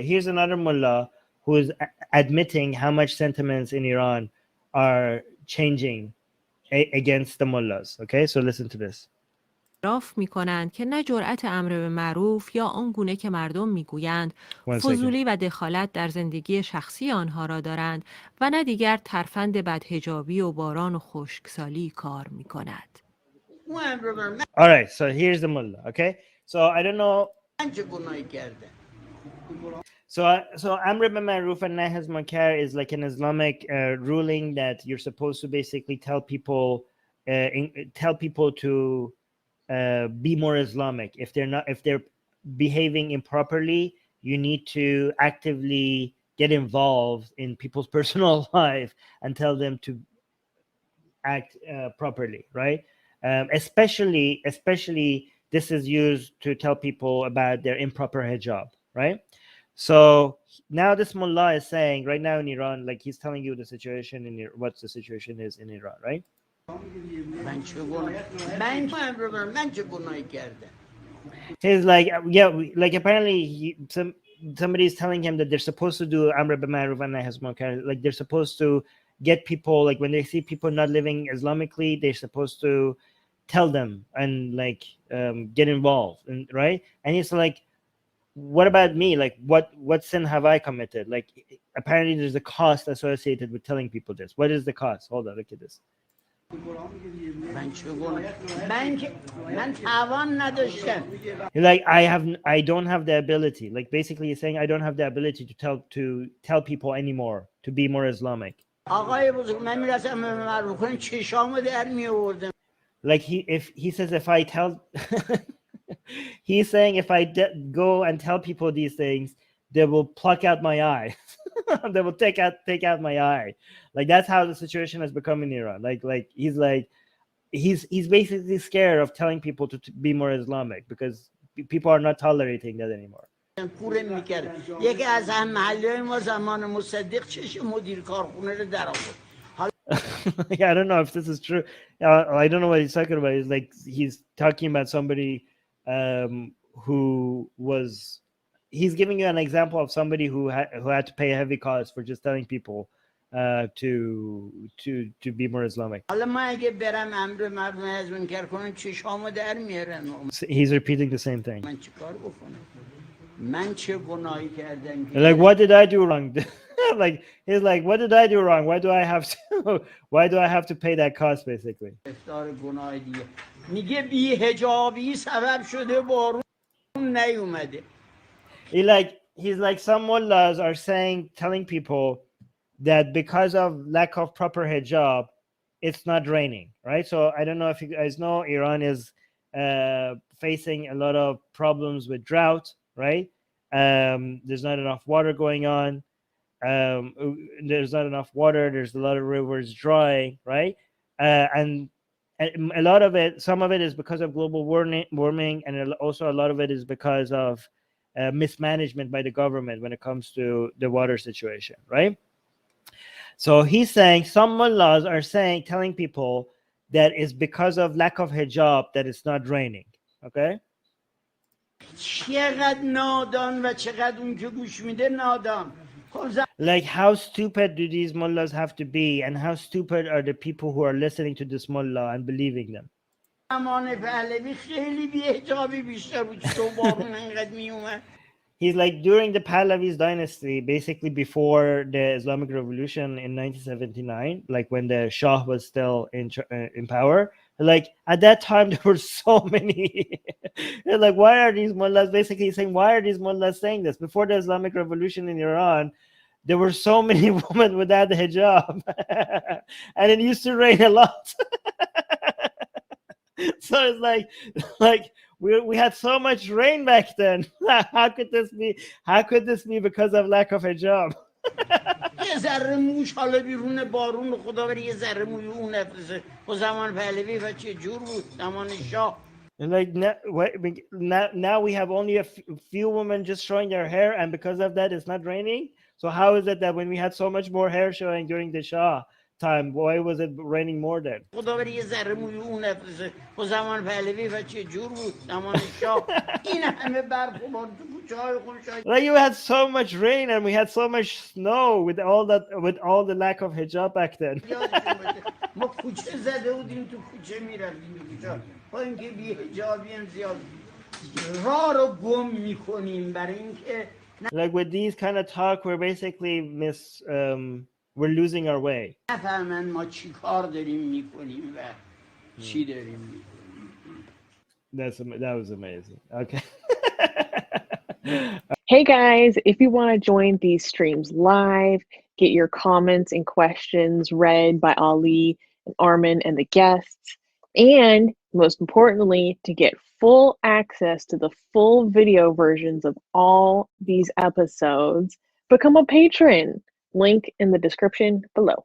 here's another mullah who is admitting how much sentiments in Iran are changing against the mullahs. Okay, so listen to this. اعتراف می‌کنند که نه جرأت امر به معروف یا آن گونه که مردم می‌گویند One second. فضولی و دخالت در زندگی شخصی آنها را دارند و نه دیگر ترفند بدحجابی و باران و خشکسالی کار می‌کند. All right, so here's the mullah. Okay, so I don't know. So Amr bin Ma'ruf and Nahy anil Munkar is like an Islamic ruling that you're supposed to basically tell people to be more Islamic. If they're behaving improperly, you need to actively get involved in people's personal life and tell them to act properly, right? Especially this is used to tell people about their improper hijab, right? So now this mullah is saying right now in Iran, like he's telling you the situation what the situation is in Iran, right? He's like, yeah, like apparently somebody's telling him that they're supposed to do Amr bin Ma'ruf and Nahy anil Munkar. Like they're supposed to get people, like when they see people not living Islamically, they're supposed to tell them and like get involved, and right? And it's like, what about me? Like what sin have I committed? Like apparently there's a cost associated with telling people this. What is the cost? Hold on, look at this. Like I don't have the ability. Like basically he's saying I don't have the ability to tell people anymore to be more Islamic. Like he says if I tell he's saying if I go and tell people these things, they will pluck out my eye. They will take out my eye. Like that's how the situation has become in Iran. Like he's basically scared of telling people to be more Islamic because people are not tolerating that anymore. Yeah, I don't know if this is true. I don't know what he's talking about. It's like he's talking about somebody who was. He's giving you an example of somebody who had to pay a heavy cost for just telling people to be more Islamic. So he's repeating the same thing. Like, what did I do wrong? Like he's like, what did I do wrong? Why do I have to pay that cost basically? He's like some mullahs are telling people that because of lack of proper hijab, it's not raining, right? So I don't know if you guys know, Iran is facing a lot of problems with drought, right? There's not enough water going on. There's not enough water. There's a lot of rivers dry, right? And a lot of it, some of it is because of global warming, and also a lot of it is because of mismanagement by the government when it comes to the water situation, right? So he's saying some mullahs are telling people that it's because of lack of hijab that it's not raining. Okay. Like how stupid do these mullahs have to be, and how stupid are the people who are listening to this mullah and believing them? He's like, during the Pahlavis dynasty, basically before the Islamic Revolution in 1979, like when the Shah was still in power, like at that time there were so many. They're like, why are these mullahs basically saying? Why are these mullahs saying this? Before the Islamic Revolution in Iran, there were so many women without the hijab, and it used to rain a lot. So it's like we had so much rain back then. How could this be? How could this be because of lack of hijab? And like now we have only a few women just showing their hair, and because of that it's not raining. So how is it that when we had so much more hair showing during the Shah, time? Why was it raining more then? خدا بری یه ذره موی اون نفرسه خب زمان پهلوی و چه جور بود زمان شاه این همه برف و بارون تو کوچه های خونشای Like you had so much rain and we had so much snow with all the lack of hijab back then. یادشون باشه ما کوچه زده بودیم تو کوچه میرفتیم تو کوچه با اینکه بی حجابی هم زیاد راه رو گم میکنیم برای اینکه Like with these kind of talk, we're basically we're losing our way. نفهمن ما چی کار داریم میکنیم و چی داریم میکنیم. That was amazing. Okay. Hey guys, if you want to join these streams live, get your comments and questions read by Ali and Armin and the guests, and most importantly, to get full access to the full video versions of all these episodes, become a patron. Link in the description below.